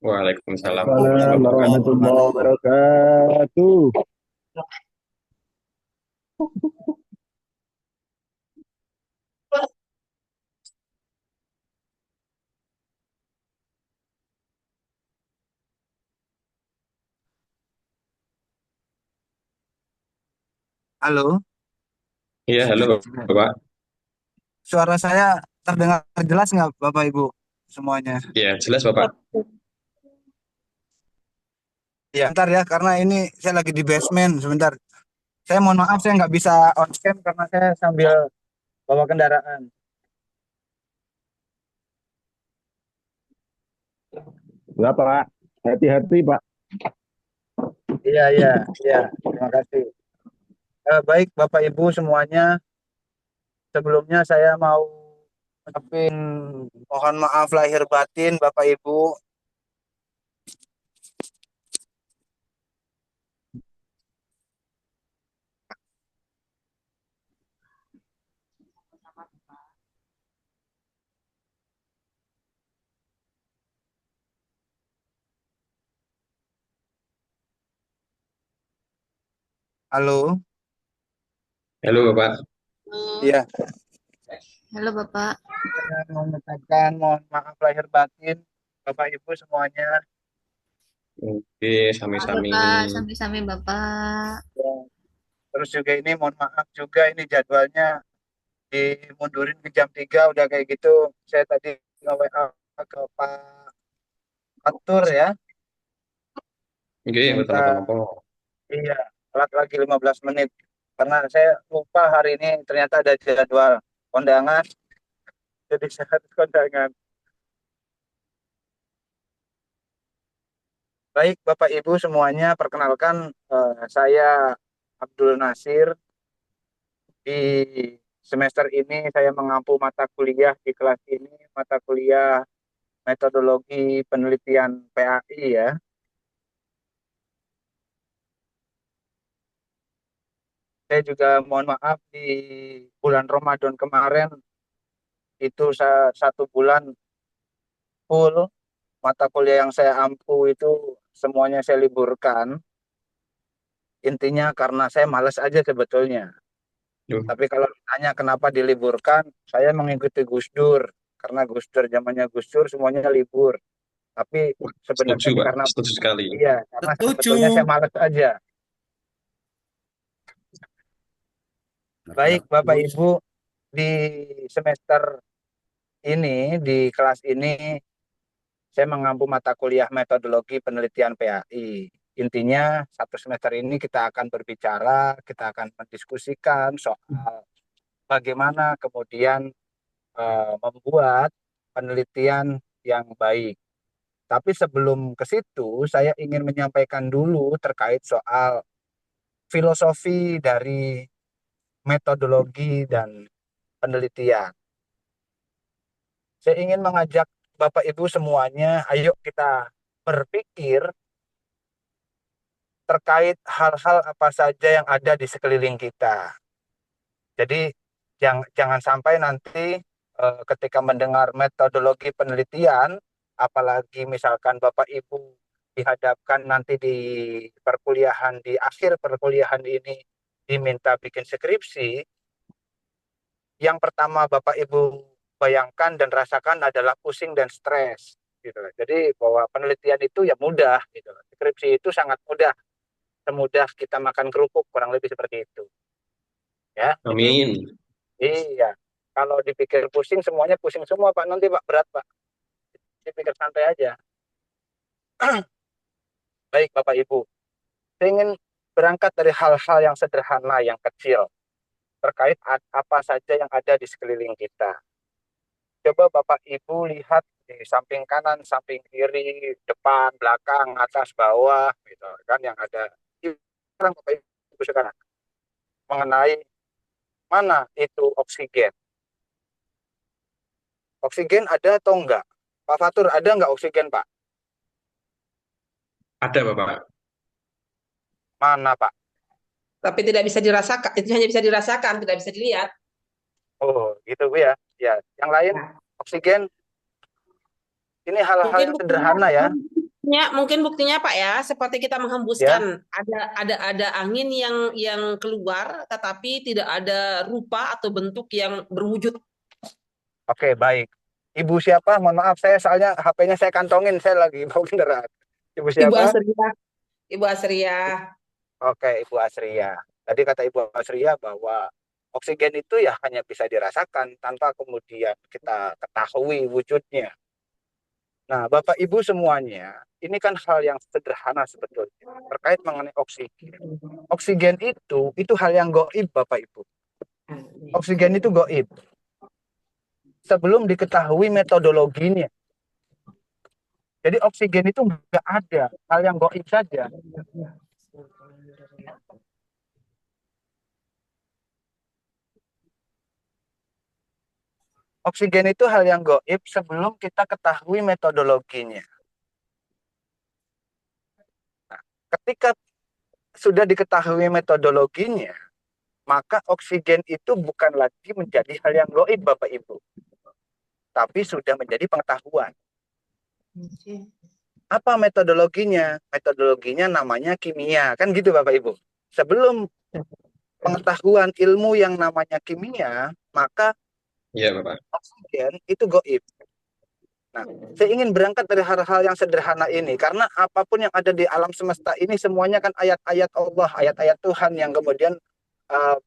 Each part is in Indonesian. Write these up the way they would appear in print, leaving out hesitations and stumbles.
Waalaikumsalam warahmatullahi Waalaikumsalam wabarakatuh. warahmatullahi wabarakatuh. Halo, Iya, halo Bapak. suara saya terdengar jelas nggak Bapak Ibu semuanya? Iya, jelas Bapak. Ya, bentar ya, karena ini saya lagi di basement. Sebentar, saya mohon maaf saya nggak bisa on cam karena saya sambil bawa kendaraan. Ya Pak, hati-hati Pak. Iya, iya, iya. Terima kasih. Baik, Bapak Ibu semuanya. Sebelumnya saya mau ucapin mohon maaf lahir batin Bapak Ibu. Halo, Halo Bapak. iya. Halo Bapak. Saya mau mengucapkan mohon maaf lahir batin Bapak Ibu semuanya. Oke, Maaf sami-sami. Bapak, sami-sami Bapak. Ya. Terus juga ini mohon maaf juga ini jadwalnya dimundurin ke jam 3 udah kayak gitu. Saya tadi nge-WA ke Pak Atur ya, Oke, betul minta nopo. iya telat lagi 15 menit. Karena saya lupa hari ini ternyata ada jadwal kondangan, jadi saya harus kondangan. Baik Bapak Ibu semuanya, perkenalkan saya Abdul Nasir. Di semester ini saya mengampu mata kuliah di kelas ini, mata kuliah metodologi penelitian PAI ya. Saya juga mohon maaf di bulan Ramadan kemarin itu satu bulan full mata kuliah yang saya ampu itu semuanya saya liburkan. Intinya karena saya malas aja sebetulnya. Duh, Tapi kalau ditanya kenapa diliburkan, saya mengikuti Gus Dur. Karena Gus Dur zamannya Gus Dur semuanya libur. Tapi wah, setuju sebenarnya Pak, karena setuju sekali. iya, karena sebetulnya saya Setuju. malas aja. Baik Bapak Ibu, di semester ini di kelas ini saya mengampu mata kuliah metodologi penelitian PAI. Intinya satu semester ini kita akan berbicara, kita akan mendiskusikan soal bagaimana kemudian membuat penelitian yang baik. Tapi sebelum ke situ, saya ingin menyampaikan dulu terkait soal filosofi dari metodologi dan penelitian. Saya ingin mengajak Bapak Ibu semuanya, ayo kita berpikir terkait hal-hal apa saja yang ada di sekeliling kita. Jadi jangan sampai nanti ketika mendengar metodologi penelitian, apalagi misalkan Bapak Ibu dihadapkan nanti di perkuliahan, di akhir perkuliahan ini diminta bikin skripsi, yang pertama Bapak Ibu bayangkan dan rasakan adalah pusing dan stres gitu. Jadi bahwa penelitian itu ya mudah gitu. Skripsi itu sangat mudah, semudah kita makan kerupuk kurang lebih seperti itu. Ya, jadi Amin. iya. Kalau dipikir pusing semuanya pusing semua Pak, nanti Pak berat Pak. Dipikir santai aja. Baik Bapak Ibu, saya ingin berangkat dari hal-hal yang sederhana, yang kecil terkait apa saja yang ada di sekeliling kita. Coba Bapak Ibu lihat di samping kanan, samping kiri, depan, belakang, atas, bawah, gitu kan yang ada. Sekarang Bapak Ibu sekarang mengenai mana itu oksigen. Oksigen ada atau enggak? Pak Fatur, ada enggak oksigen Pak? Ada Bapak. Mana Pak? Tapi tidak bisa dirasakan, itu hanya bisa dirasakan, tidak bisa dilihat. Oh, gitu Bu ya. Ya, yang lain Nah, oksigen ini hal-hal mungkin yang Bu, sederhana ya. mungkin buktinya Pak ya, seperti kita Ya. menghembuskan ada angin yang keluar, tetapi tidak ada rupa atau bentuk yang berwujud. Oke, baik. Ibu siapa? Mohon maaf, saya soalnya HP-nya saya kantongin, saya lagi mau kendaraan. Ibu Ibu siapa? Asria, Ibu Asria. Oke, Ibu Asria. Tadi kata Ibu Asria bahwa oksigen itu ya hanya bisa dirasakan tanpa kemudian kita ketahui wujudnya. Nah, Bapak Ibu semuanya, ini kan hal yang sederhana sebetulnya terkait mengenai oksigen. Oksigen itu hal yang goib, Bapak Ibu. Oksigen itu goib. Sebelum diketahui metodologinya. Jadi oksigen itu nggak ada, hal yang goib saja. Oksigen itu hal yang goib sebelum kita ketahui metodologinya. Nah, ketika sudah diketahui metodologinya, maka oksigen itu bukan lagi menjadi hal yang goib, Bapak Ibu, tapi sudah menjadi pengetahuan. Apa metodologinya? Metodologinya namanya kimia, kan gitu Bapak Ibu. Sebelum pengetahuan ilmu yang namanya kimia, maka Iya, Bapak. oksigen itu goib. Nah, saya ingin berangkat dari hal-hal yang sederhana ini, karena apapun yang ada di alam semesta ini semuanya kan ayat-ayat Allah, ayat-ayat Tuhan yang kemudian uh,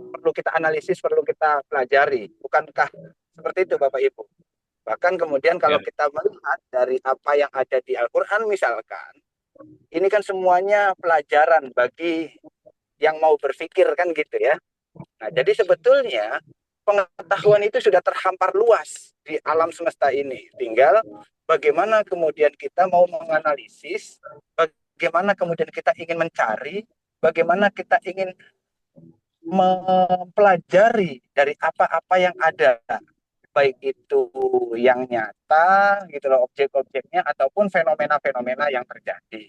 perlu kita analisis, perlu kita pelajari. Bukankah seperti itu Bapak Ibu? Bahkan kemudian kalau Iya. kita melihat dari apa yang ada di Al-Quran misalkan, ini kan semuanya pelajaran bagi yang mau berpikir kan gitu ya. Nah, jadi sebetulnya pengetahuan itu sudah terhampar luas di alam semesta ini. Tinggal bagaimana kemudian kita mau menganalisis, bagaimana kemudian kita ingin mencari, bagaimana kita ingin mempelajari dari apa-apa yang ada, baik itu yang nyata gitu loh, objek-objeknya ataupun fenomena-fenomena yang terjadi.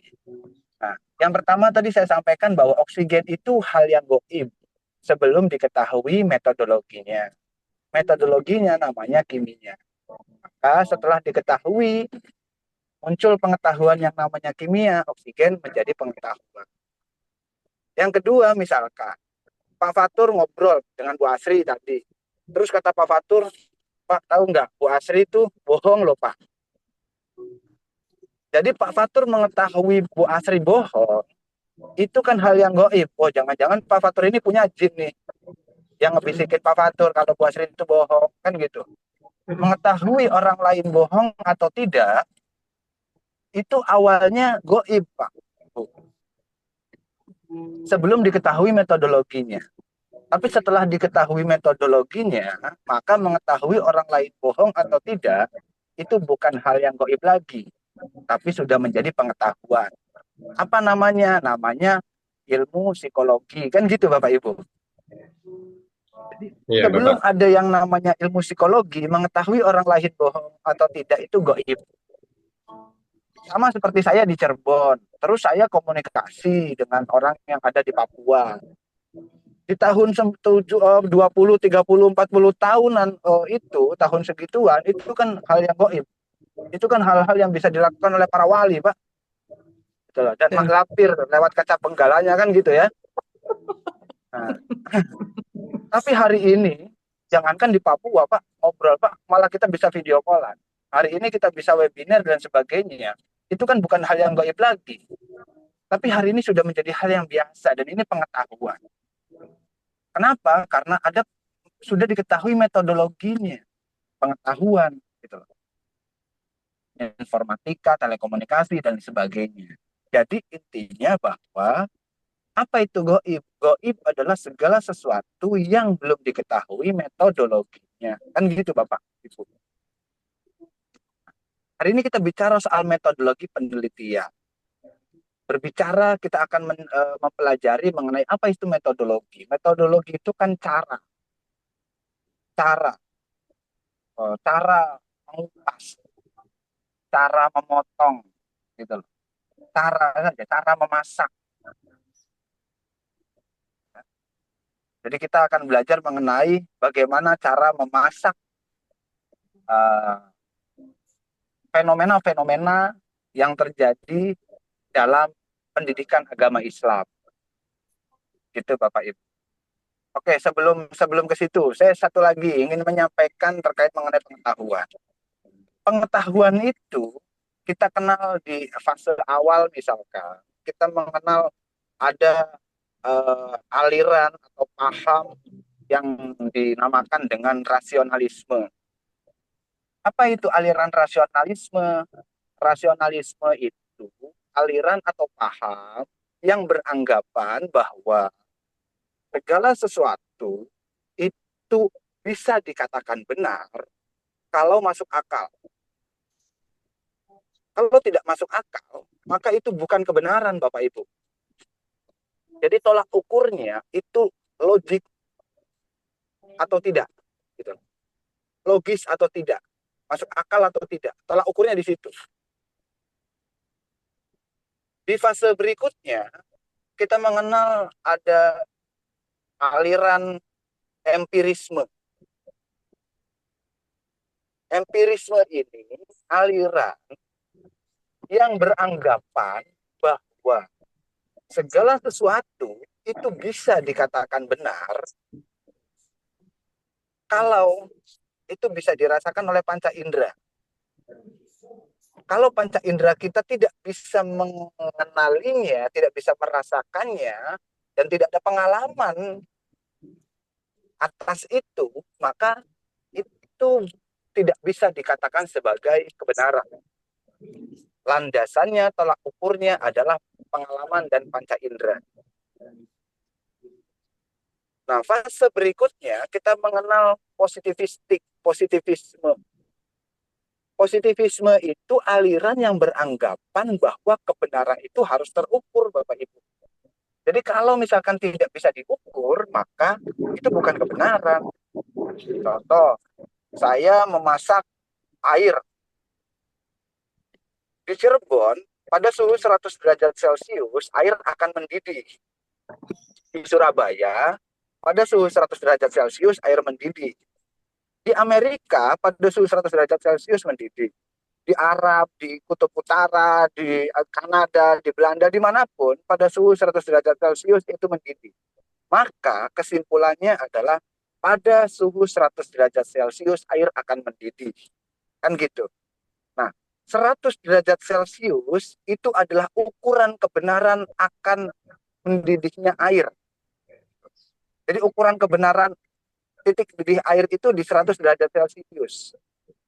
Nah, yang pertama tadi saya sampaikan bahwa oksigen itu hal yang goib sebelum diketahui metodologinya. Metodologinya namanya kimia. Maka setelah diketahui muncul pengetahuan yang namanya kimia, oksigen menjadi pengetahuan. Yang kedua misalkan Pak Fatur ngobrol dengan Bu Asri tadi. Terus kata Pak Fatur, Pak tahu nggak Bu Asri itu bohong loh Pak. Jadi Pak Fatur mengetahui Bu Asri bohong, itu kan hal yang goib. Oh jangan-jangan Pak Fatur ini punya jin nih yang ngebisikin Pak Fatur kalau Bu Asri itu bohong, kan gitu. Mengetahui orang lain bohong atau tidak, itu awalnya goib Pak. Sebelum diketahui metodologinya. Tapi setelah diketahui metodologinya, maka mengetahui orang lain bohong atau tidak, itu bukan hal yang goib lagi, tapi sudah menjadi pengetahuan. Apa namanya? Namanya ilmu psikologi. Kan gitu Bapak Ibu. Iya, Sebelum Bapak. ada yang namanya ilmu psikologi, mengetahui orang lain bohong atau tidak itu goib. Sama seperti saya di Cirebon. Terus saya komunikasi dengan orang yang ada di Papua. Di tahun 20, 30, 40 tahunan itu, tahun segituan, itu kan hal yang goib. Itu kan hal-hal yang bisa dilakukan oleh para wali, Pak. Gitu loh. Dan mak lampir lewat kaca penggalanya kan gitu ya. Nah, tapi hari ini, jangankan di Papua, Pak, ngobrol, Pak, malah kita bisa video callan. Hari ini kita bisa webinar dan sebagainya. Itu kan bukan hal yang gaib lagi. Tapi hari ini sudah menjadi hal yang biasa dan ini pengetahuan. Kenapa? Karena sudah diketahui metodologinya, pengetahuan gitu loh. Informatika, telekomunikasi dan sebagainya. Jadi intinya bahwa apa itu goib? Goib adalah segala sesuatu yang belum diketahui metodologinya. Kan gitu Bapak, Ibu. Hari ini kita bicara soal metodologi penelitian. Berbicara kita akan mempelajari mengenai apa itu metodologi. Metodologi itu kan cara mengupas, cara memotong, gitu loh. Cara memasak. Jadi kita akan belajar mengenai bagaimana cara memasak fenomena-fenomena yang terjadi dalam pendidikan agama Islam. Gitu Bapak Ibu. Oke, sebelum sebelum ke situ, saya satu lagi ingin menyampaikan terkait mengenai pengetahuan. Pengetahuan itu kita kenal di fase awal, misalkan kita mengenal ada aliran atau paham yang dinamakan dengan rasionalisme. Apa itu aliran rasionalisme? Rasionalisme itu aliran atau paham yang beranggapan bahwa segala sesuatu itu bisa dikatakan benar kalau masuk akal. Kalau tidak masuk akal, maka itu bukan kebenaran, Bapak Ibu. Jadi tolak ukurnya itu logik atau tidak, gitu. Logis atau tidak, masuk akal atau tidak. Tolak ukurnya di situ. Di fase berikutnya, kita mengenal ada aliran empirisme. Empirisme ini aliran yang beranggapan bahwa segala sesuatu itu bisa dikatakan benar kalau itu bisa dirasakan oleh panca indera. Kalau panca indera kita tidak bisa mengenalinya, tidak bisa merasakannya, dan tidak ada pengalaman atas itu, maka itu tidak bisa dikatakan sebagai kebenaran. Landasannya, tolak ukurnya adalah pengalaman dan panca indera. Nah, fase berikutnya kita mengenal positivisme. Positivisme itu aliran yang beranggapan bahwa kebenaran itu harus terukur, Bapak Ibu. Jadi kalau misalkan tidak bisa diukur, maka itu bukan kebenaran. Contoh, saya memasak air di Cirebon, pada suhu 100 derajat Celcius, air akan mendidih. Di Surabaya, pada suhu 100 derajat Celcius, air mendidih. Di Amerika, pada suhu 100 derajat Celcius mendidih. Di Arab, di Kutub Utara, di Kanada, di Belanda, dimanapun, pada suhu 100 derajat Celcius itu mendidih. Maka kesimpulannya adalah pada suhu 100 derajat Celcius air akan mendidih. Kan gitu. Nah, 100 derajat Celcius itu adalah ukuran kebenaran akan mendidihnya air. Jadi ukuran kebenaran titik didih air itu di 100 derajat Celcius.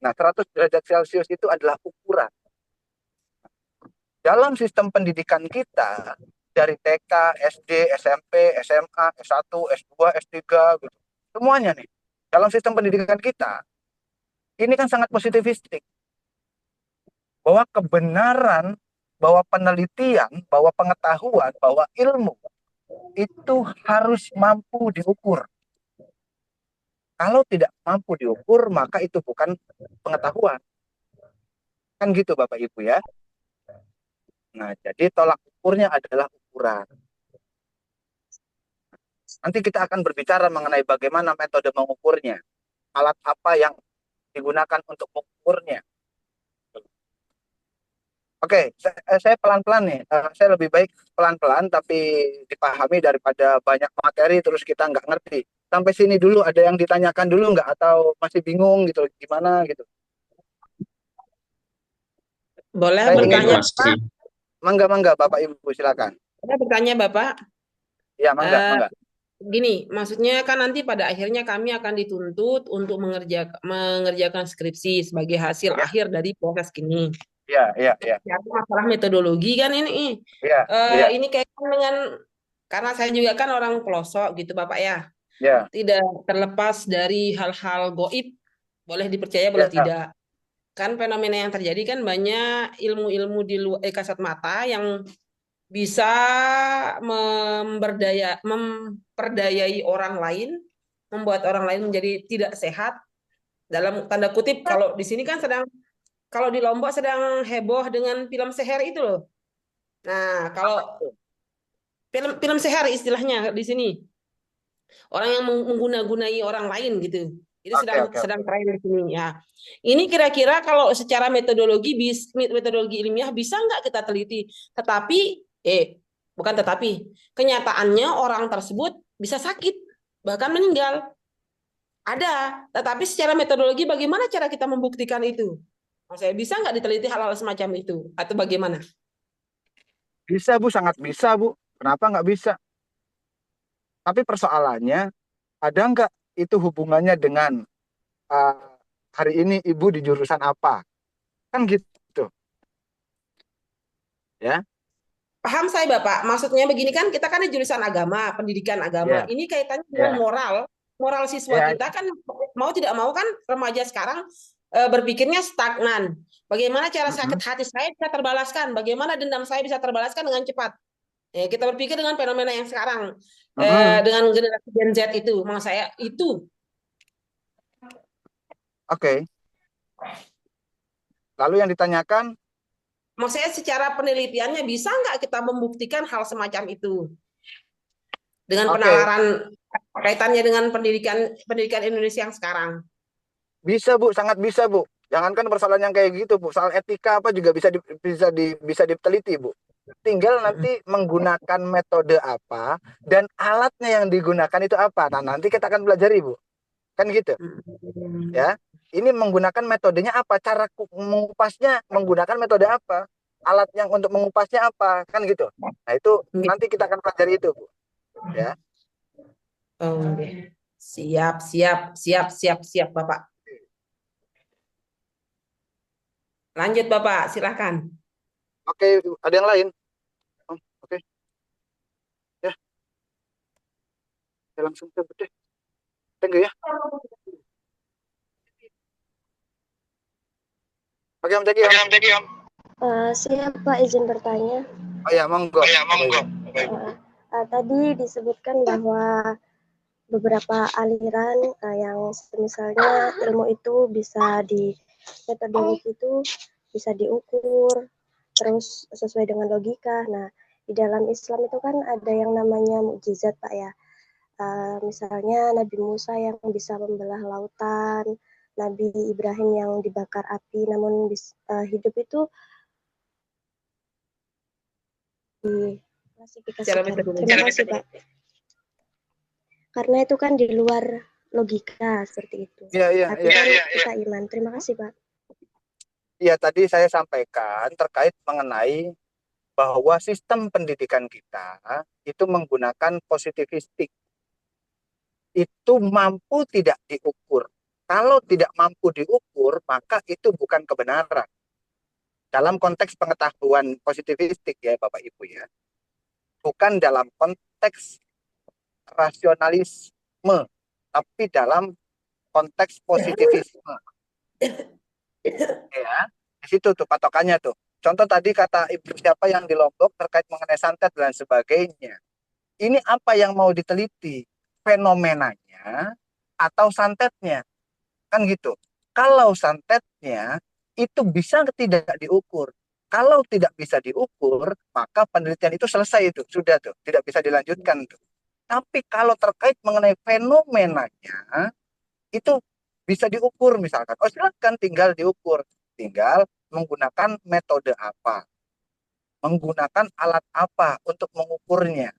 Nah, 100 derajat Celcius itu adalah ukuran. Dalam sistem pendidikan kita, dari TK, SD, SMP, SMA, S1, S2, S3, gitu. Semuanya nih. Dalam sistem pendidikan kita, ini kan sangat positivistik. Bahwa kebenaran, bahwa penelitian, bahwa pengetahuan, bahwa ilmu, itu harus mampu diukur. Kalau tidak mampu diukur, maka itu bukan pengetahuan. Kan gitu Bapak Ibu ya. Nah, jadi tolak ukurnya adalah ukuran. Nanti kita akan berbicara mengenai bagaimana metode mengukurnya. Alat apa yang digunakan untuk mengukurnya. Oke, saya pelan-pelan nih. Saya lebih baik pelan-pelan tapi dipahami daripada banyak materi terus kita nggak ngerti. Sampai sini dulu ada yang ditanyakan dulu nggak atau masih bingung gitu gimana gitu. Boleh Saya ingin bertanya, Mas. Pak? mangga Bapak Ibu silakan. Boleh bertanya, Bapak? Ya, mangga, Eh, mangga. Gini, maksudnya kan nanti pada akhirnya kami akan dituntut untuk mengerjakan skripsi sebagai hasil Ya, akhir dari proses ini. ya, ya, ya, Ya, masalah metodologi kan ini. ya, ya, Ini kaitan dengan, karena saya juga kan orang pelosok gitu Bapak ya. ya, Tidak terlepas dari hal-hal goib, boleh dipercaya boleh ya, tidak. Kan fenomena yang terjadi kan banyak ilmu-ilmu di luar kasat mata yang bisa memperdayai orang lain, membuat orang lain menjadi tidak sehat. Dalam tanda kutip, kalau di sini kan kalau di Lombok sedang heboh dengan film seher itu loh. Nah, kalau film film seher istilahnya di sini, orang yang mengguna-gunai orang lain gitu. Itu Oke, sedang oke, sedang oke. tren di sini ya. Ini kira-kira kalau secara metodologi ilmiah bisa nggak kita teliti? Tetapi bukan tetapi, kenyataannya orang tersebut bisa sakit bahkan meninggal. Ada, tetapi secara metodologi bagaimana cara kita membuktikan itu? Saya bisa nggak diteliti hal-hal semacam itu atau bagaimana? Bisa, Bu, sangat bisa, Bu. Kenapa nggak bisa? Tapi persoalannya, ada nggak itu hubungannya dengan uh, hari ini Ibu di jurusan apa? Kan gitu, ya. Paham saya Bapak, maksudnya begini kan kita kan di jurusan agama, pendidikan agama. Ya, Ini kaitannya dengan ya, moral. Moral siswa ya. kita kan mau tidak mau kan remaja sekarang berpikirnya stagnan. Bagaimana cara sakit Mm-mm. hati saya bisa terbalaskan? Bagaimana dendam saya bisa terbalaskan dengan cepat? Ya, kita berpikir dengan fenomena yang sekarang Mm-mm. dengan generasi Gen Z itu, maksud saya itu. Oke. Lalu yang ditanyakan, Maksud saya secara penelitiannya bisa nggak kita membuktikan hal semacam itu dengan oke, penalaran kaitannya dengan pendidikan pendidikan Indonesia yang sekarang? bisa, Bu, sangat bisa, Bu. Jangankan persoalan yang kayak gitu, Bu. Soal etika apa juga bisa diteliti, Bu. Tinggal nanti menggunakan metode apa dan alatnya yang digunakan itu apa. Nah, nanti kita akan pelajari, Bu. Kan gitu, ya. Ini menggunakan metodenya apa? Cara mengupasnya menggunakan metode apa? Alat yang untuk mengupasnya apa? Kan gitu. Nah, itu nanti kita akan pelajari itu, Bu. Ya. Oke. Siap, siap, siap, siap, siap, Bapak. Lanjut, Bapak, silahkan. Oke, ada yang lain? Oh, oke. Ya, saya langsung cabut deh. Thank you ya. Oke, Om, thank you, Om. Siap Pak, izin bertanya. Oh ya, monggo. Bapak Ibu. Tadi disebutkan bahwa beberapa aliran yang misalnya ilmu itu bisa di metodologi itu bisa diukur terus sesuai dengan logika. Nah, di dalam Islam itu kan ada yang namanya mukjizat Pak ya. Misalnya Nabi Musa yang bisa membelah lautan, Nabi Ibrahim yang dibakar api namun hidup itu Secara diklasifikasikan. metodologi. Terima kasih Pak. Karena itu kan di luar logika seperti itu. Iya, iya, Tapi iya. kan kita iman. Terima kasih Pak. Iya, tadi saya sampaikan terkait mengenai bahwa sistem pendidikan kita itu menggunakan positivistik. Itu mampu tidak diukur. Kalau tidak mampu diukur, maka itu bukan kebenaran. Dalam konteks pengetahuan positivistik ya Bapak Ibu ya. Bukan dalam konteks rasionalisme, tapi dalam konteks positivisme. Ya, di situ tuh patokannya tuh. Contoh tadi kata ibu siapa yang di Lombok terkait mengenai santet dan sebagainya. Ini apa yang mau diteliti? Fenomenanya atau santetnya? Kan gitu. Kalau santetnya itu bisa tidak diukur. Kalau tidak bisa diukur, maka penelitian itu selesai itu, sudah tuh, tidak bisa dilanjutkan tuh. Tapi kalau terkait mengenai fenomenanya, itu bisa diukur misalkan. Oh, silakan tinggal diukur. Tinggal menggunakan metode apa, menggunakan alat apa untuk mengukurnya,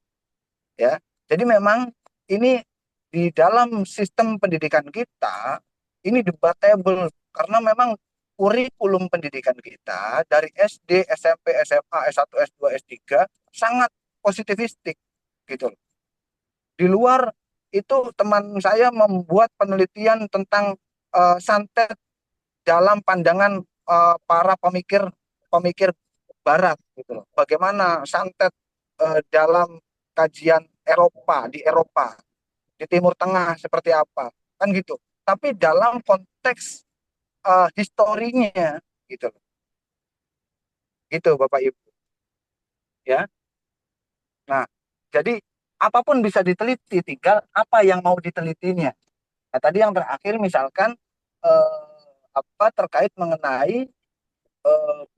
ya. Jadi memang ini di dalam sistem pendidikan kita ini debatable karena memang kurikulum pendidikan kita dari SD, SMP, SMA, S1, S2, S3 sangat positivistik gitu. Di luar itu teman saya membuat penelitian tentang santet dalam pandangan para pemikir pemikir Barat gitu loh. Bagaimana santet dalam kajian Eropa, di Timur Tengah seperti apa, kan gitu. Tapi dalam konteks historinya gitu loh. Gitu Bapak Ibu. Ya. Nah, jadi apapun bisa diteliti, tinggal apa yang mau ditelitinya. Nah, tadi yang terakhir misalkan apa terkait mengenai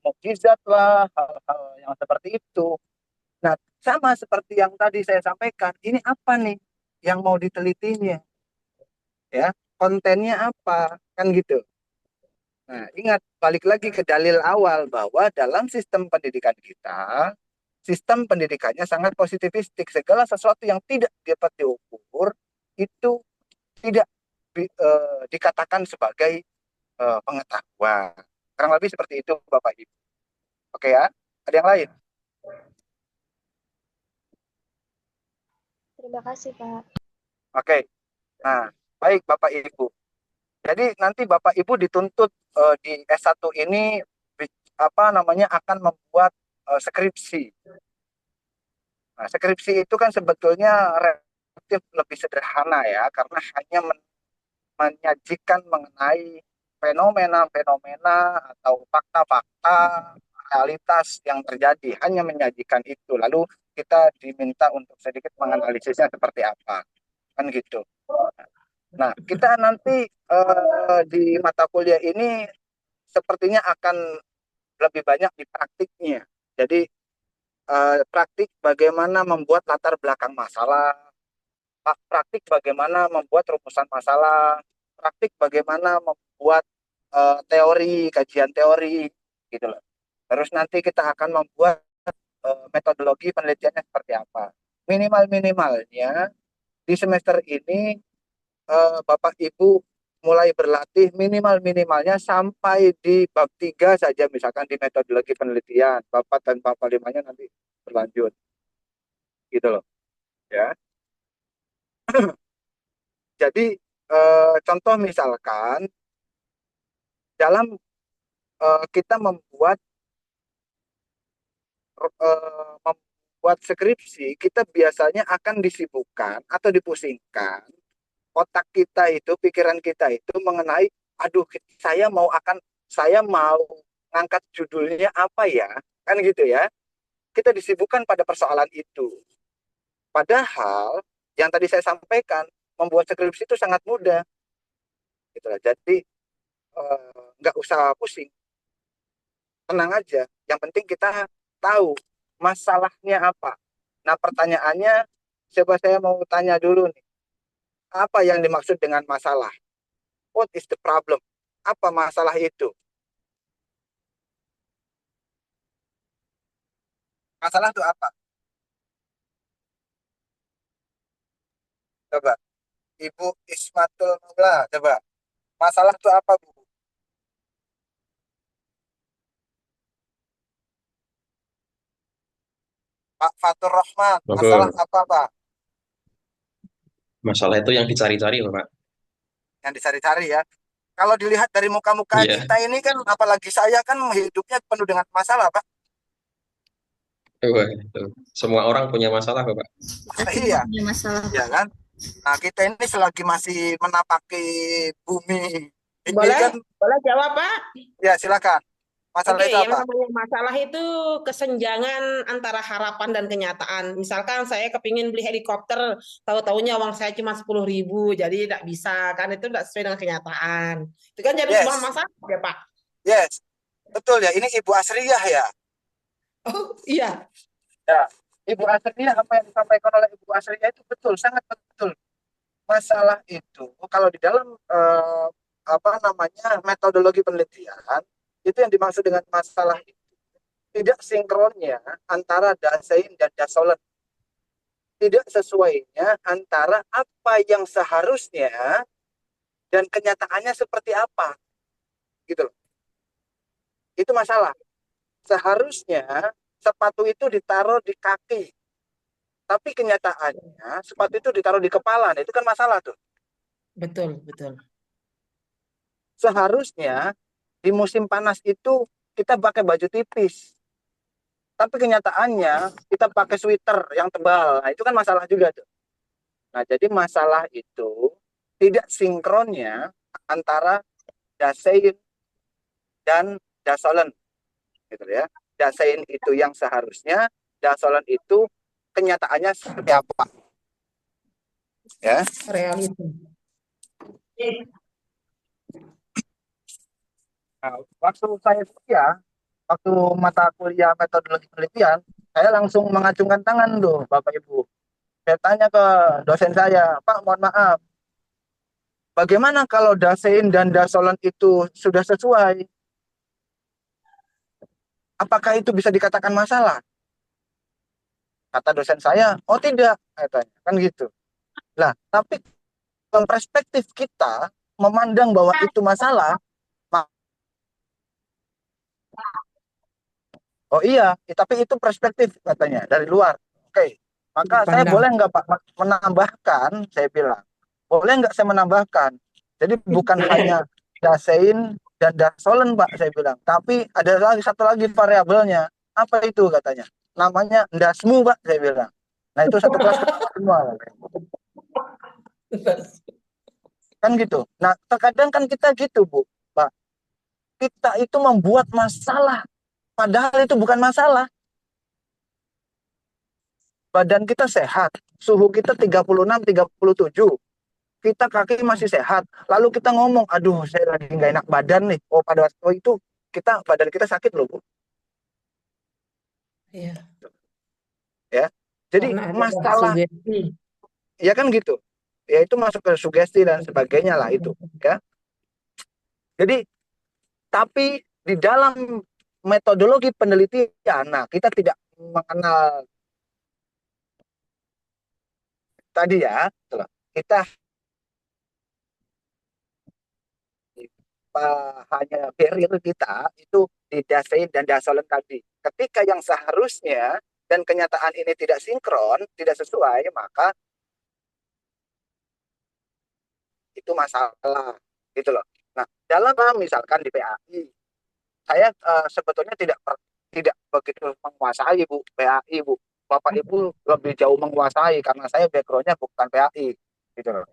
mukjizat lah, hal-hal yang seperti itu. Nah, sama seperti yang tadi saya sampaikan, ini apa nih yang mau ditelitinya, ya? kontennya apa, kan gitu. Nah, ingat balik lagi ke dalil awal bahwa dalam sistem pendidikan kita, sistem pendidikannya sangat positivistik. Segala sesuatu yang tidak dapat diukur itu tidak dikatakan sebagai pengetahuan. Kurang lebih seperti itu, Bapak Ibu. Oke ya, ada yang lain? Terima kasih, Pak. Oke. Nah, baik Bapak Ibu. Jadi nanti Bapak Ibu dituntut di S1 ini apa namanya akan membuat skripsi. Nah, skripsi itu kan sebetulnya relatif lebih sederhana ya, karena hanya menyajikan mengenai fenomena-fenomena atau fakta-fakta realitas yang terjadi, hanya menyajikan itu. Lalu kita diminta untuk sedikit menganalisisnya seperti apa, kan gitu. Nah, kita nanti di mata kuliah ini sepertinya akan lebih banyak di praktiknya. Jadi praktik bagaimana membuat latar belakang masalah, praktik bagaimana membuat rumusan masalah, praktik bagaimana membuat teori, kajian teori, gitu loh. Terus nanti kita akan membuat metodologi penelitiannya seperti apa. Minimal-minimalnya di semester ini Bapak Ibu mulai berlatih minimal-minimalnya sampai di bab 3 saja, misalkan di metodologi penelitian. Bab 4 dan bab 5-nya nanti berlanjut. Gitu loh. Ya. Jadi contoh misalkan dalam kita membuat skripsi, kita biasanya akan disibukkan atau dipusingkan otak kita itu, pikiran kita itu mengenai, aduh, saya mau ngangkat judulnya apa ya, kan gitu ya. Kita disibukkan pada persoalan itu. Padahal yang tadi saya sampaikan, membuat skripsi itu sangat mudah. Gitu lah. Jadi nggak usah pusing, tenang aja. Yang penting kita tahu masalahnya apa. Nah, pertanyaannya, coba saya mau tanya dulu nih, apa yang dimaksud dengan masalah? What is the problem? Apa masalah itu? Masalah itu apa? Coba. Ibu Ismatul Mula, coba. Masalah itu apa, Bu? Pak Fatur Rahman, masalah Betul. apa, Pak? Masalah itu yang dicari-cari, Bapak. Yang dicari-cari ya. Kalau dilihat dari muka-muka Iya. kita ini kan, apalagi saya kan hidupnya penuh dengan masalah, Pak. Wah, itu. Semua orang punya masalah, Bapak. Kita semua Iya, punya masalah, ya Pak. kan? Nah, kita ini selagi masih menapaki bumi ini Boleh? kan, Boleh jawab, Pak? ya silakan. Masalah Oke, itu yang apa? namanya masalah itu kesenjangan antara harapan dan kenyataan. Misalkan saya kepingin beli helikopter, tahu-taunya uang saya cuma 10.000, jadi tidak bisa, kan itu tidak sesuai dengan kenyataan. Itu kan jadi sebuah Yes, masalah ya, Pak? yes. Betul ya, ini Ibu Asriyah ya. Oh, iya. Ya, Ibu Asriyah, apa yang disampaikan oleh Ibu Asriyah itu betul, sangat betul. Masalah itu kalau di dalam apa namanya metodologi penelitian itu yang dimaksud dengan masalah itu tidak sinkronnya antara dasein dan dasolen, tidak sesuainya antara apa yang seharusnya dan kenyataannya seperti apa, gitu loh. Itu masalah. Seharusnya sepatu itu ditaruh di kaki, tapi kenyataannya sepatu itu ditaruh di kepala. Nah, itu kan masalah tuh. Betul, betul. Seharusnya di musim panas itu kita pakai baju tipis, tapi kenyataannya kita pakai sweater yang tebal. Nah, itu kan masalah juga tuh. Nah, jadi masalah itu tidak sinkronnya antara dasein dan dasolen, gitu ya. Dasein itu yang seharusnya, dasolen itu kenyataannya seperti apa, ya. Realita. Nah, waktu saya kuliah, waktu mata kuliah metodologi penelitian, saya langsung mengacungkan tangan tuh, Bapak Ibu. Saya tanya ke dosen saya, Pak, mohon maaf, bagaimana kalau dasein dan dasolen itu sudah sesuai? Apakah itu bisa dikatakan masalah? Kata dosen saya, oh tidak, katanya, kan gitu. Nah, tapi dalam perspektif kita memandang bahwa itu masalah, oh iya, tapi itu perspektif katanya dari luar. Oke, maka saya Dipandang. boleh nggak Pak menambahkan? Saya bilang, boleh nggak saya menambahkan? Jadi bukan hanya dasein dan dasolen Pak, saya bilang, tapi ada lagi satu lagi variabelnya. Apa itu katanya? Namanya ndasmu Pak, saya bilang. Nah itu satu kelas semua, kan gitu. Nah terkadang kan kita gitu Bu, Pak. Kita itu membuat masalah, padahal itu bukan masalah. Badan kita sehat, suhu kita 36, 37, kita kaki masih sehat, lalu kita ngomong, aduh saya lagi nggak enak badan nih, oh pada waktu itu badan kita sakit loh Bu, Iya, ya. Jadi karena ada masalah, sugesti. ya kan gitu, ya itu masuk ke sugesti dan sebagainya lah itu, ya. Jadi tapi di dalam metodologi penelitian, nah kita tidak mengenal tadi ya, kita hanya barrier kita itu di dasein dan dasolen tadi. Ketika yang seharusnya dan kenyataan ini tidak sinkron, tidak sesuai, maka itu masalah, gitu loh. Nah, dalam misalkan di PAI, saya sebetulnya tidak begitu menguasai Bu PAI Bu. Bapak Ibu lebih jauh menguasai karena saya backgroundnya bukan PAI, gitu loh.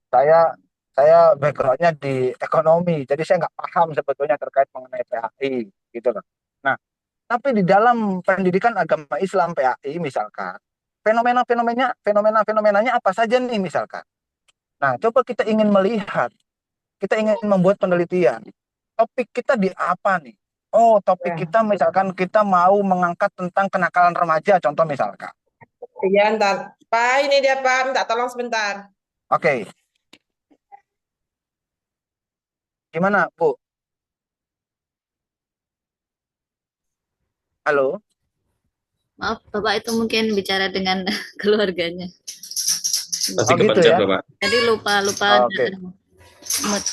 Saya backgroundnya di ekonomi, jadi saya nggak paham sebetulnya terkait mengenai PAI, gitu loh. Nah, tapi di dalam pendidikan agama Islam PAI misalkan, fenomena-fenomenanya apa saja nih misalkan. Nah, coba kita ingin melihat, kita ingin membuat penelitian. Topik kita di apa nih? Oh, topik Ya. kita misalkan kita mau mengangkat tentang kenakalan remaja, contoh misalkan. Iya, ntar. Pak, ini dia Pak, minta tolong sebentar. Oke, gimana Bu? Halo? Maaf, Bapak itu mungkin bicara dengan keluarganya. Pasti Oh gitu kepencet ya? Bapak. Jadi lupa Oke. mood.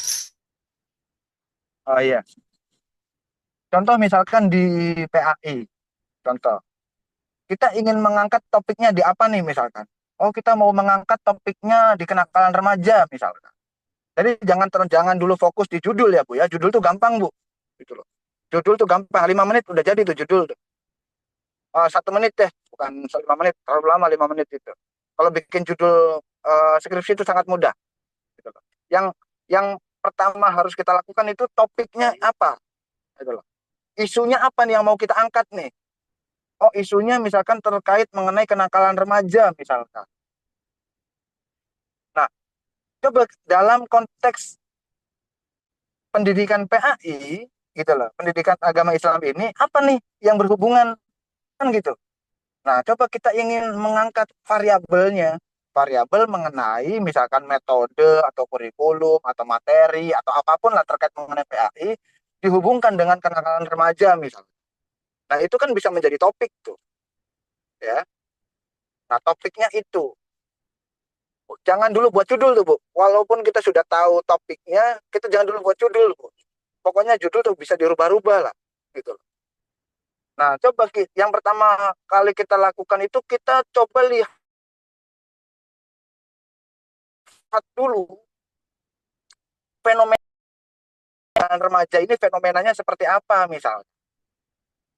Oh iya. Contoh misalkan di PAI, contoh. Kita ingin mengangkat topiknya di apa nih misalkan? Oh, kita mau mengangkat topiknya di kenakalan remaja misalkan. Jadi jangan dulu fokus di judul ya Bu ya. Judul tuh gampang Bu. Gitu loh. Judul tuh gampang. 5 menit udah jadi tuh judul tuh. 1 menit deh, bukan 5 menit. Terlalu lama 5 menit itu. Kalau bikin judul skripsi itu sangat mudah. Gitu loh. Yang pertama harus kita lakukan itu topiknya apa? Gitu loh. Isunya apa nih yang mau kita angkat nih? Oh, isunya misalkan terkait mengenai kenakalan remaja misalkan. Nah, coba dalam konteks pendidikan PAI gitu loh, pendidikan agama Islam ini apa nih yang berhubungan kan gitu. Nah, coba kita ingin mengangkat variabelnya, variabel mengenai misalkan metode atau kurikulum atau materi atau apapun lah terkait mengenai PAI dihubungkan dengan kenakalan remaja misalnya. Nah, itu kan bisa menjadi topik tuh, ya. Nah, topiknya itu. Jangan dulu buat judul tuh, Bu. Walaupun kita sudah tahu topiknya, kita jangan dulu buat judul, Bu. Pokoknya judul tuh bisa dirubah-rubah lah, gitu. Nah, coba yang pertama kali kita lakukan itu kita coba lihat dulu fenomena remaja ini fenomenanya seperti apa misalnya.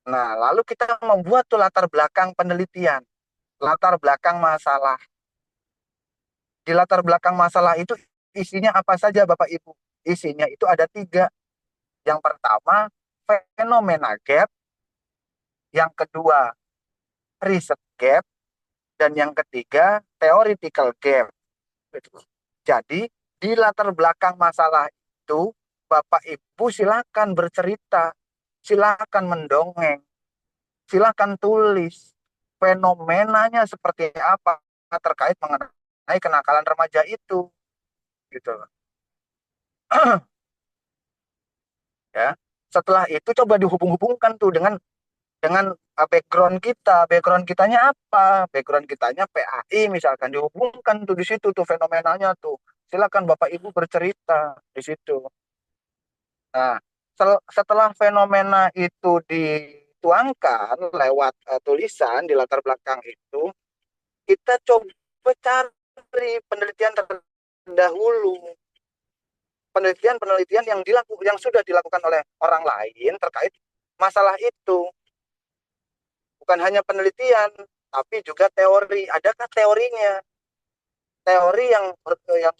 Nah, lalu kita membuat tuh latar belakang penelitian, latar belakang masalah. Di latar belakang masalah itu isinya apa saja Bapak Ibu? Isinya itu ada 3. Yang pertama, fenomena gap. Yang kedua, riset gap. Dan yang ketiga, theoretical gap. Jadi, di latar belakang masalah itu, Bapak Ibu silakan bercerita, silakan mendongeng, silakan tulis fenomenanya seperti apa terkait mengenai kenakalan remaja itu, gitu. Ya. Setelah itu coba dihubung-hubungkan tuh dengan background kita. Background kitanya apa? Background kitanya PAI misalkan, dihubungkan tuh di situ tuh fenomenanya tuh. Silakan Bapak Ibu bercerita di situ. Nah, setelah fenomena itu dituangkan lewat tulisan di latar belakang itu, kita coba cari penelitian terdahulu, penelitian-penelitian yang sudah dilakukan oleh orang lain terkait masalah itu. Bukan hanya penelitian, tapi juga teori. Adakah teorinya? Teori yang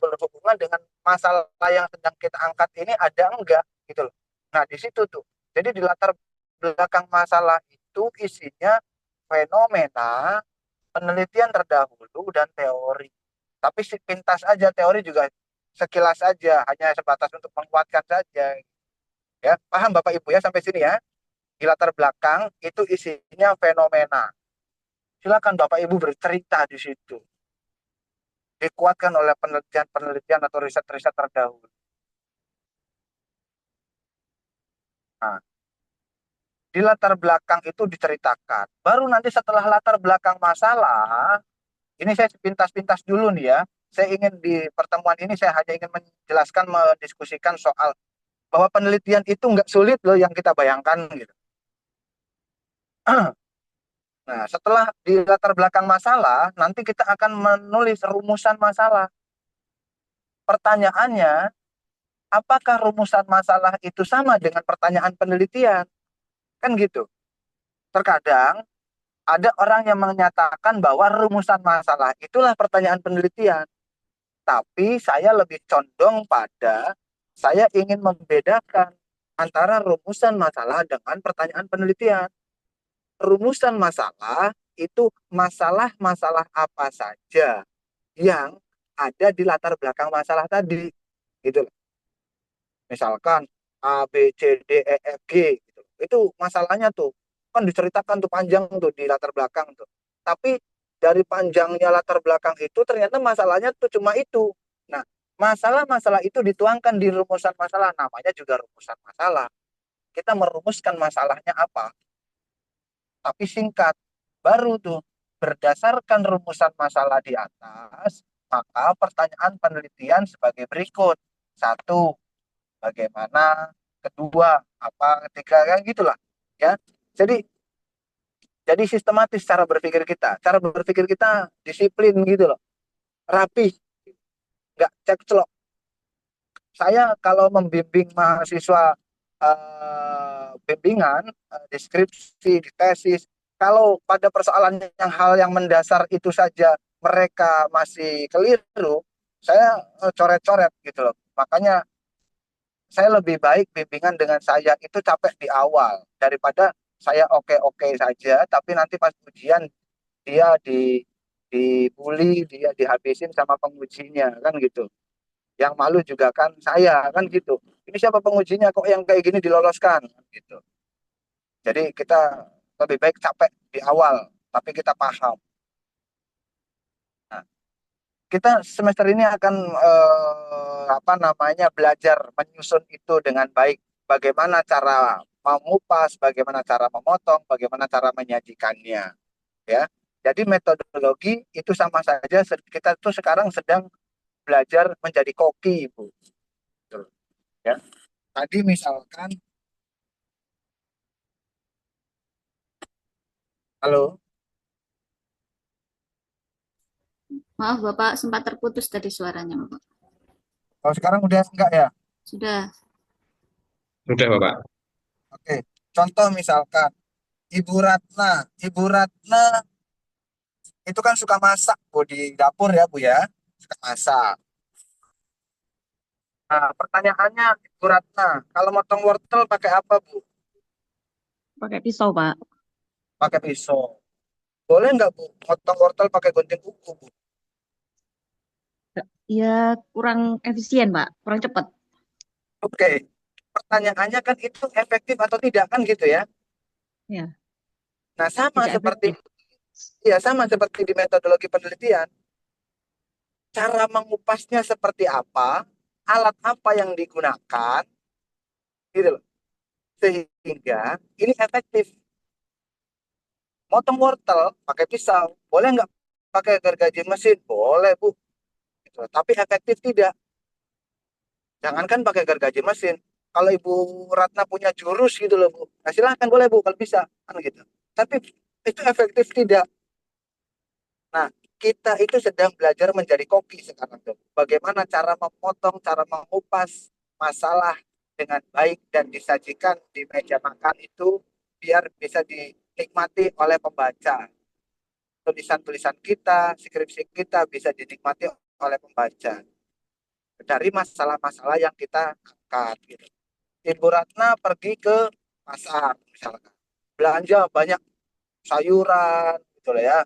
berhubungan dengan masalah yang sedang kita angkat ini ada enggak gitu loh. Nah, di situ tuh. Jadi di latar belakang masalah itu isinya fenomena, penelitian terdahulu dan teori. Tapi sepintas aja, teori juga sekilas aja, hanya sebatas untuk menguatkan saja. Ya, paham Bapak Ibu ya sampai sini ya? Di latar belakang itu isinya fenomena. Silakan Bapak Ibu bercerita di situ. Dikuatkan oleh penelitian-penelitian atau riset-riset terdahulu. Nah, di latar belakang itu diceritakan. Baru nanti setelah latar belakang masalah, ini saya pintas-pintas dulu nih ya. Saya ingin di pertemuan ini saya hanya ingin menjelaskan, mendiskusikan soal bahwa penelitian itu nggak sulit loh yang kita bayangkan gitu. Nah, setelah di latar belakang masalah, nanti kita akan menulis rumusan masalah. Pertanyaannya, apakah rumusan masalah itu sama dengan pertanyaan penelitian? Kan gitu. Terkadang ada orang yang menyatakan bahwa rumusan masalah itulah pertanyaan penelitian. Tapi saya lebih condong pada saya ingin membedakan antara rumusan masalah dengan pertanyaan penelitian. Rumusan masalah itu masalah-masalah apa saja yang ada di latar belakang masalah tadi. Gitu. Misalkan A, B, C, D, E, F, G. Gitu. Itu masalahnya tuh. Kan diceritakan tuh panjang tuh di latar belakang tuh. Tapi dari panjangnya latar belakang itu ternyata masalahnya tuh cuma itu. Nah, masalah-masalah itu dituangkan di rumusan masalah. Namanya juga rumusan masalah. Kita merumuskan masalahnya apa. Tapi singkat. Baru tuh berdasarkan rumusan masalah di atas, maka pertanyaan penelitian sebagai berikut. Satu, bagaimana? Kedua, apa? Ketiga, kan gitulah. Ya. Jadi sistematis cara berpikir kita disiplin gitu loh, rapi, nggak cekclok. Saya kalau membimbing mahasiswa bimbingan, deskripsi, di tesis, kalau pada persoalan hal yang mendasar itu saja mereka masih keliru, saya coret-coret gitu loh. Makanya saya lebih baik bimbingan dengan saya itu capek di awal daripada saya oke-oke saja, tapi nanti pas ujian dia dibully, dia dihabisin sama pengujinya kan gitu. Yang malu juga kan saya kan gitu. Ini siapa pengujinya kok yang kayak gini diloloskan gitu. Jadi kita lebih baik capek di awal, tapi kita paham. Nah, kita semester ini akan apa namanya belajar menyusun itu dengan baik. Bagaimana cara mengupas, bagaimana cara memotong, bagaimana cara menyajikannya, ya. Jadi metodologi itu sama saja kita tuh sekarang sedang belajar menjadi koki, Ibu. Tuh, ya. Tadi misalkan, halo, Maaf, Bapak sempat terputus tadi suaranya, Bapak. kalau sekarang udah enggak ya? Sudah. Sudah, Bapak. Oke. Contoh misalkan Ibu Ratna itu kan suka masak Bu di dapur ya Bu ya, suka masak. Nah, pertanyaannya Ibu Ratna, kalau motong wortel pakai apa Bu? Pakai pisau, Pak. Pakai pisau. Boleh nggak Bu motong wortel pakai gunting kuku Bu? Ya, kurang efisien, Pak. Kurang cepat. Oke. Pertanyaannya kan itu efektif atau tidak kan gitu ya? Ya, Nah, tidak efektif. sama seperti di metodologi penelitian. Cara mengupasnya seperti apa? alat apa yang digunakan, gitu loh. Sehingga ini efektif. Motong wortel pakai pisau, boleh nggak pakai gergaji mesin? Boleh, Bu. Gitu. Tapi efektif tidak. Jangankan pakai gergaji mesin. Kalau Ibu Ratna punya jurus gitu loh, Bu. Nah, silahkan boleh, Bu, kalau bisa. Kan gitu. Tapi itu efektif tidak. Nah, kita itu sedang belajar menjadi koki sekarang tuh. Bagaimana cara memotong, cara mengupas masalah dengan baik dan disajikan di meja makan itu biar bisa dinikmati oleh pembaca. Tulisan-tulisan kita, skripsi kita bisa dinikmati oleh pembaca dari masalah-masalah yang kita angkat. Gitu. Ibu Ratna pergi ke pasar misalkan, belanja banyak sayuran gitu lah ya,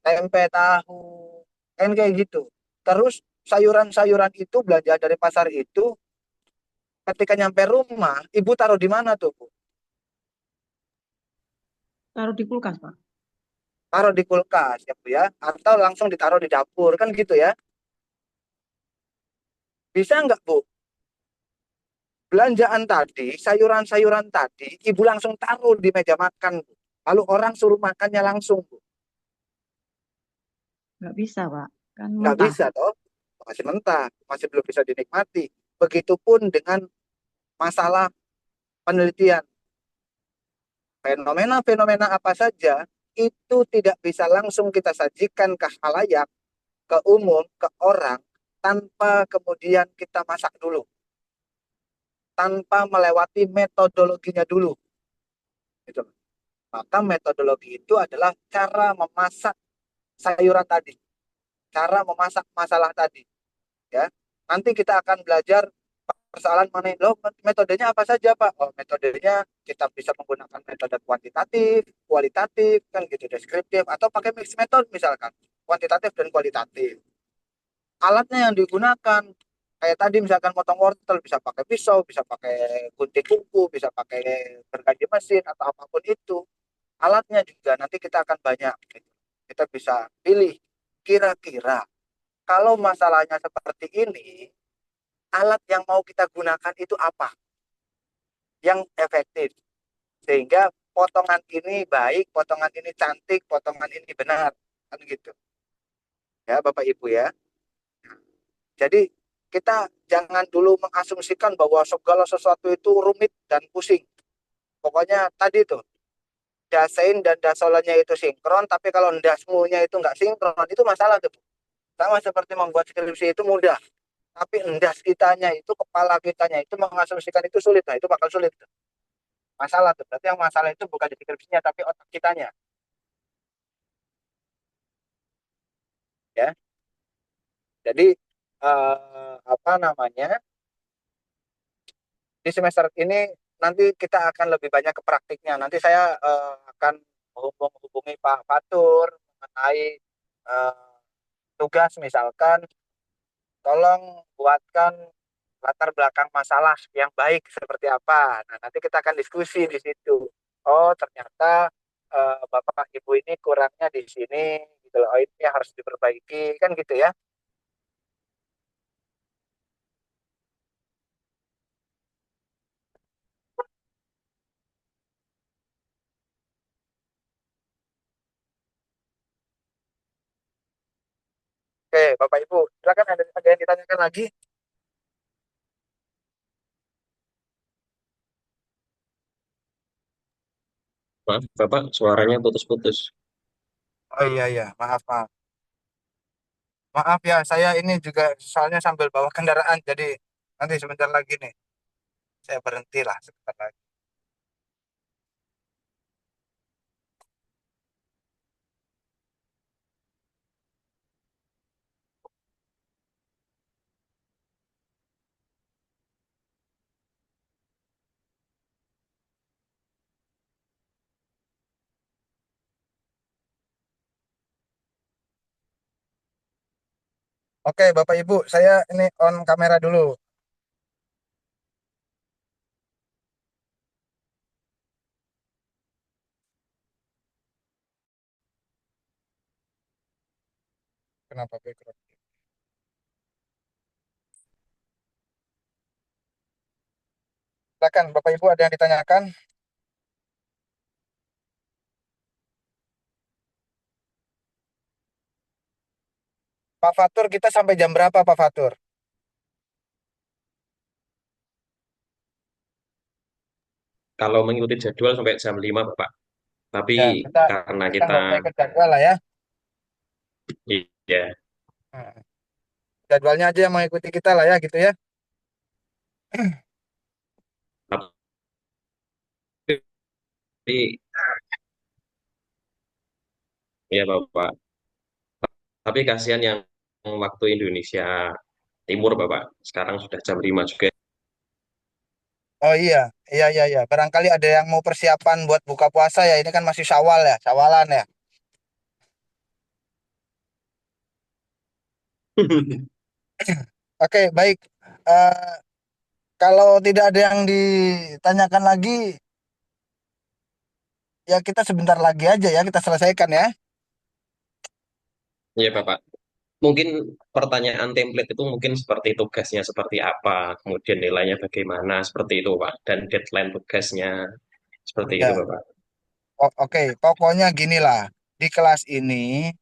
tempe tahu kan kayak gitu. Terus sayuran-sayuran itu belanja dari pasar itu ketika nyampe rumah ibu taruh di mana tuh, Bu? Taruh di kulkas, Pak. Taruh di kulkas ya, Bu ya, atau langsung ditaruh di dapur kan gitu ya. Bisa nggak, Bu, belanjaan tadi, sayuran-sayuran tadi ibu langsung taruh di meja makan, Bu, lalu orang suruh makannya langsung, Bu? Nggak bisa, Pak. Kan Nggak mentah. bisa toh, masih mentah, masih belum bisa dinikmati. Begitupun dengan masalah penelitian, fenomena-fenomena apa saja itu tidak bisa langsung kita sajikan ke halayak, ke umum, ke orang tanpa kemudian kita masak dulu, tanpa melewati metodologinya dulu. Gitu. Maka metodologi itu adalah cara memasak sayuran tadi, cara memasak masalah tadi. Ya, nanti kita akan belajar persoalan mengenai loh metodenya apa saja Pak? Oh, metodenya kita bisa menggunakan metode kuantitatif, kualitatif, kan gitu, deskriptif, atau pakai mix method misalkan, kuantitatif dan kualitatif. Alatnya yang digunakan kayak tadi misalkan potong wortel bisa pakai pisau, bisa pakai gunting kuku, bisa pakai gergaji mesin atau apapun itu. Alatnya juga nanti kita akan banyak. Gitu. Kita bisa pilih kira-kira kalau masalahnya seperti ini, alat yang mau kita gunakan itu apa yang efektif sehingga potongan ini baik, potongan ini cantik, potongan ini benar, kan gitu ya Bapak Ibu ya. Jadi kita jangan dulu mengasumsikan bahwa segala sesuatu itu rumit dan pusing. Pokoknya tadi tuh dasein dan dasolannya itu sinkron, tapi kalau dasmunya itu nggak sinkron itu masalah tuh. Sama seperti membuat skripsi itu mudah, tapi endas kitanya itu, kepala kitanya itu mengasumsikan itu sulit, nah itu bakal sulit. Masalah tuh. Berarti yang masalah itu bukan di skripsinya tapi otak kitanya, ya. Jadi apa namanya? Di semester ini nanti kita akan lebih banyak ke praktiknya. Nanti saya akan menghubungi Pak Fatur mengenai eh, tugas misalkan tolong buatkan latar belakang masalah yang baik seperti apa. Nah, nanti kita akan diskusi di situ. Oh, ternyata Bapak Ibu ini kurangnya di sini gitu loh. Oh, ini harus diperbaiki kan gitu ya. Oke, Bapak Ibu, silakan ada yang ditanyakan lagi. Maaf, Bapak, suaranya putus-putus. Oh iya iya, maaf maaf. Maaf ya, saya ini juga soalnya sambil bawa kendaraan, jadi nanti sebentar lagi nih saya berhenti lah sebentar lagi. Oke, Bapak Ibu, saya ini on kamera dulu. Kenapa background? Silakan Bapak Ibu ada yang ditanyakan? Pak Fatur kita sampai jam berapa Pak Fatur? Kalau mengikuti jadwal sampai jam 5 Bapak. Tapi Ya, kita karena kita kita, nggak usah ikut jadwal lah ya. iya, Hmm. Jadwalnya aja yang mengikuti kita lah ya gitu ya. tapi ya Bapak. Tapi kasihan yang waktu Indonesia Timur Bapak. Sekarang sudah jam 5 juga. Oh iya, iya iya iya. Barangkali ada yang mau persiapan buat buka puasa ya. Ini kan masih Syawal ya, Syawalan ya. Oke, baik. Eh, kalau tidak ada yang ditanyakan lagi, ya kita sebentar lagi aja ya kita selesaikan ya. Iya Bapak. Mungkin pertanyaan template itu mungkin seperti tugasnya seperti apa, kemudian nilainya bagaimana, seperti itu Pak. Dan deadline tugasnya seperti itu Ya, Bapak. oke. Pokoknya gini lah. Di kelas ini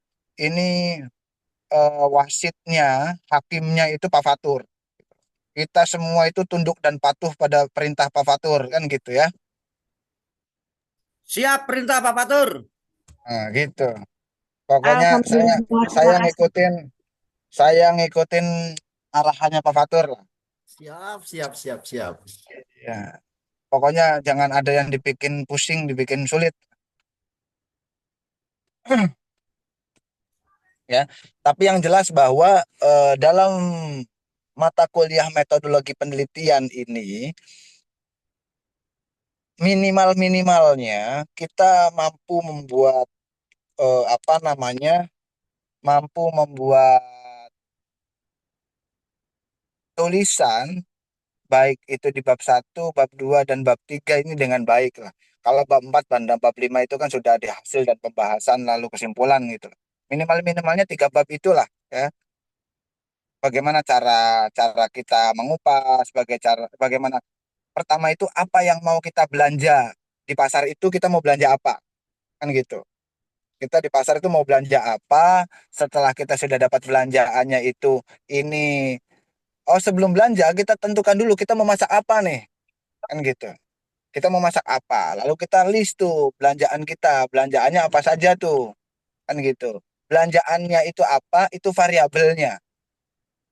wasitnya, hakimnya itu Pak Fatur. Kita semua itu tunduk dan patuh pada perintah Pak Fatur kan gitu ya. Siap perintah Pak Fatur. Nah, gitu. Pokoknya saya Alhamdulillah, terima saya kasih. ngikutin saya ngikutin arahannya Pak Fatur lah. Siap, siap, siap, siap. Ya, pokoknya jangan ada yang dibikin pusing, dibikin sulit ya. Tapi yang jelas bahwa dalam mata kuliah metodologi penelitian ini minimal-minimalnya kita mampu membuat apa namanya? Mampu membuat tulisan baik itu di bab satu, bab 2 dan bab 3 ini dengan baik lah. Kalau bab 4 dan bab 5 itu kan sudah ada hasil dan pembahasan lalu kesimpulan gitu. Minimal-minimalnya 3 bab itulah ya. Bagaimana cara cara kita mengupas, bagaimana pertama itu apa yang mau kita belanja di pasar itu kita mau belanja apa kan gitu. Kita di pasar itu mau belanja apa, setelah kita sudah dapat belanjaannya itu ini oh sebelum belanja kita tentukan dulu kita mau masak apa nih kan gitu. Kita mau masak apa, lalu kita list tuh belanjaan kita, belanjaannya apa saja tuh kan gitu. Belanjaannya itu apa, itu variabelnya,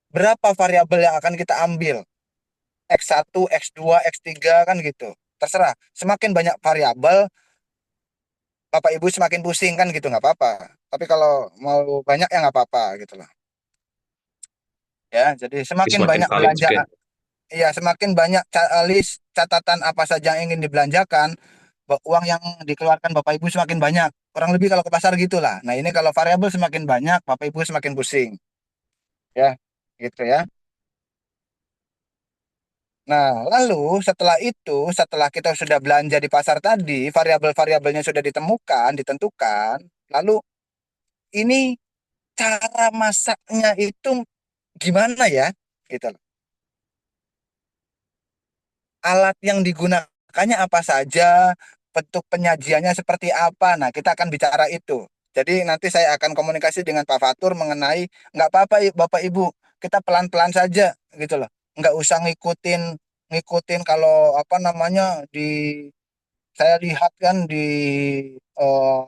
berapa variabel yang akan kita ambil, X1 X2 X3 kan gitu, terserah. Semakin banyak variabel Bapak Ibu semakin pusing kan gitu, nggak apa-apa, tapi kalau mau banyak ya nggak apa-apa gitu loh ya. Jadi Jadi semakin semakin banyak valid juga. belanjaan, iya semakin banyak list catatan apa saja yang ingin dibelanjakan, uang yang dikeluarkan Bapak Ibu semakin banyak. Kurang lebih kalau ke pasar gitulah. Nah, ini kalau variabel semakin banyak, Bapak Ibu semakin pusing. Ya, gitu ya. Nah, lalu setelah itu, setelah kita sudah belanja di pasar tadi, variabel-variabelnya sudah ditemukan, ditentukan, lalu ini cara masaknya itu gimana ya? Gitu loh. Alat yang digunakannya apa saja, bentuk penyajiannya seperti apa. Nah, kita akan bicara itu. Jadi nanti saya akan komunikasi dengan Pak Fatur mengenai nggak apa-apa Bapak Ibu, kita pelan-pelan saja gitu loh. Nggak usah ngikutin ngikutin kalau apa namanya di saya lihat kan di eh,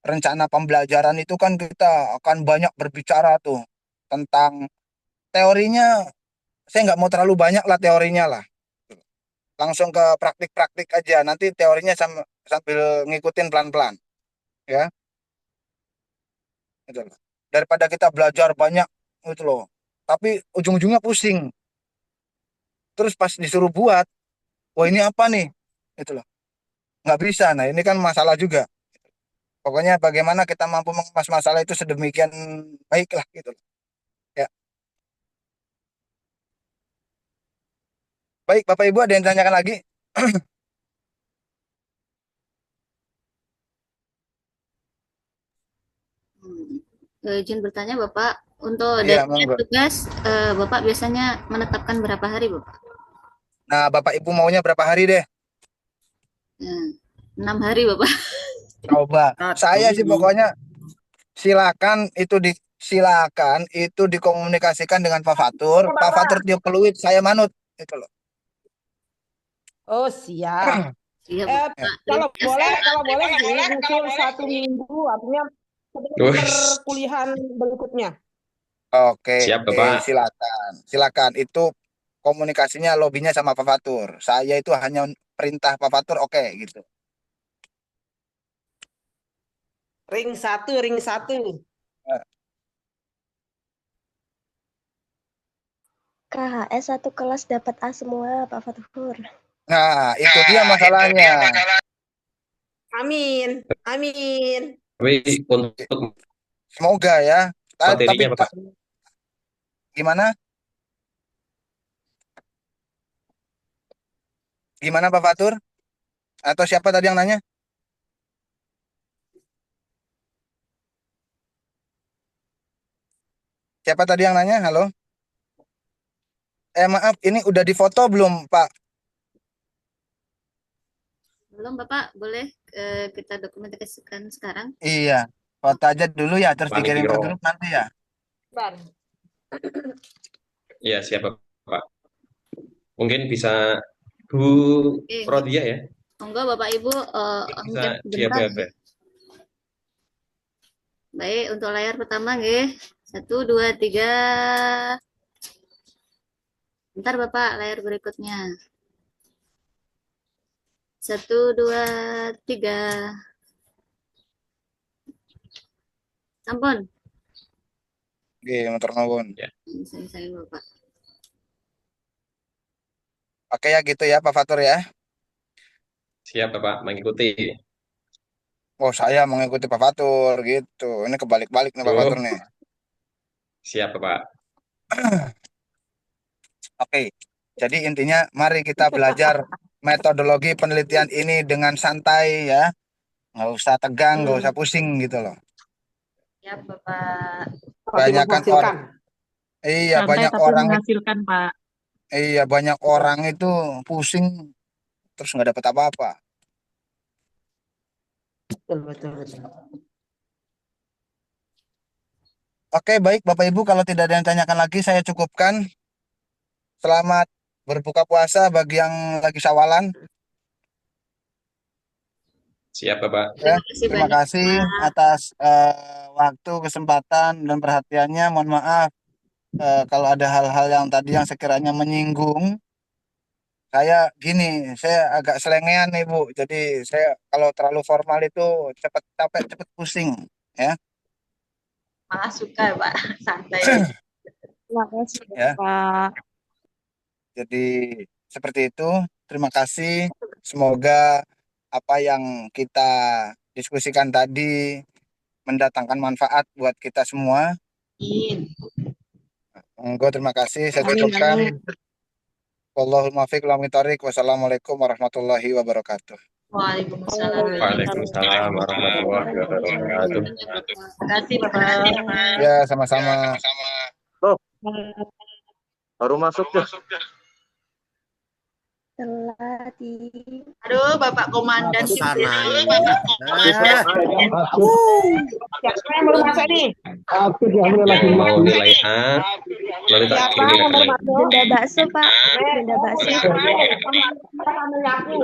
rencana pembelajaran itu kan kita akan banyak berbicara tuh tentang teorinya. Saya nggak mau terlalu banyak lah teorinya lah, langsung ke praktik-praktik aja. Nanti teorinya sambil ngikutin pelan-pelan, ya. Gitu loh. Daripada kita belajar banyak gitu loh. Tapi ujung-ujungnya pusing. Terus pas disuruh buat, wah ini apa nih? Gitu loh. Nggak bisa. Nah ini kan masalah juga. Pokoknya bagaimana kita mampu mengemas masalah itu sedemikian baik lah gitu loh. Ya. Baik, Bapak Ibu ada yang ditanyakan lagi? Izin bertanya Bapak, untuk Iya, deadline monggo. tugas Bapak biasanya menetapkan berapa hari Bapak? Nah, Bapak Ibu maunya berapa hari deh? Ya, 6 hari Bapak. Coba. Saya sih Minggu. pokoknya silakan itu dikomunikasikan dengan Pak Fatur. Pak Fatur tiup peluit, saya manut. Gitu loh. Oh, siap. Iya Ya. Bapak. Kalau Terima boleh sih ngusul 1 minggu, artinya sebelum Wes, perkuliahan berikutnya. Oke, siap Bapak. silakan. Silakan. Itu komunikasinya lobbynya sama Pak Fatur. Saya itu hanya perintah Pak Fatur, oke gitu. Ring 1, ring 1. Eh, KHS satu kelas dapat A semua, Pak Fatur. Nah, itu dia masalahnya. Amin. Amin. Tapi untuk Semoga ya. Tapi materinya Bapak. gimana? Gimana Pak Fatur? Atau siapa tadi yang nanya? Siapa tadi yang nanya? Halo? Maaf, ini udah difoto belum, Pak? Belum Bapak, boleh kita dokumentasikan sekarang? Iya, foto aja dulu ya, terus Paling dikirim ke Biro. grup nanti ya. Bentar. Iya, siap Bapak. Mungkin bisa Bu Oke, Rodia ya. monggo Bapak Ibu Bisa mungkin dia sebentar. apa? Baik, untuk layar pertama nggih. 1, 2, 3. Bentar Bapak, layar berikutnya. 1, 2, 3. Sampun. Oke, motor nuwun. Sayang Bapak. Oke ya gitu ya, Pak Fatur ya. Siap Bapak, mengikuti. Oh, saya mengikuti Pak Fatur gitu. Ini kebalik-balik nih Pak Fatur Oh, nih. siap Bapak. Oke. Jadi intinya mari kita belajar metodologi penelitian ini dengan santai ya. Nggak usah tegang, nggak usah pusing gitu loh. Ya Bapak. Tapi Banyakan menghasilkan. Iya, Santai banyak tapi orang menghasilkan, Pak. iya, banyak orang itu pusing terus nggak dapat apa-apa. Betul, betul, betul. Oke, baik Bapak Ibu, kalau tidak ada yang tanyakan lagi, saya cukupkan. Selamat berbuka puasa bagi yang lagi sawalan. Siap Bapak. Ya, Terima kasih terima banyak. kasih atas waktu, kesempatan, dan perhatiannya. Mohon maaf kalau ada hal-hal yang tadi yang sekiranya menyinggung. Saya agak selengean nih Bu. Jadi saya kalau terlalu formal itu cepat capek, cepat pusing. Ya, Malah suka Pak, santai aja. Terima kasih, ya. Pak. Jadi seperti itu. Terima kasih. Semoga apa yang kita diskusikan tadi mendatangkan manfaat buat kita semua. Monggo, terima kasih. Saya cukupkan. Wallahul muwaffiq wal muwaffiq. Wassalamualaikum warahmatullahi wabarakatuh. Waalaikumsalam. Waalaikumsalam warahmatullahi wabarakatuh. Terima kasih Bapak. Ya, sama-sama. Baru masuk ya. Telah di Aduh, Bapak Komandan Sana. Siapa yang baru masuk nih? Aku diambil lagi. Yang mau nilai A, lalu tak Siapa kirim yang baru rekening. masuk? Bunda bakso, Pak. Bunda bakso. Siapa? Panggil aku.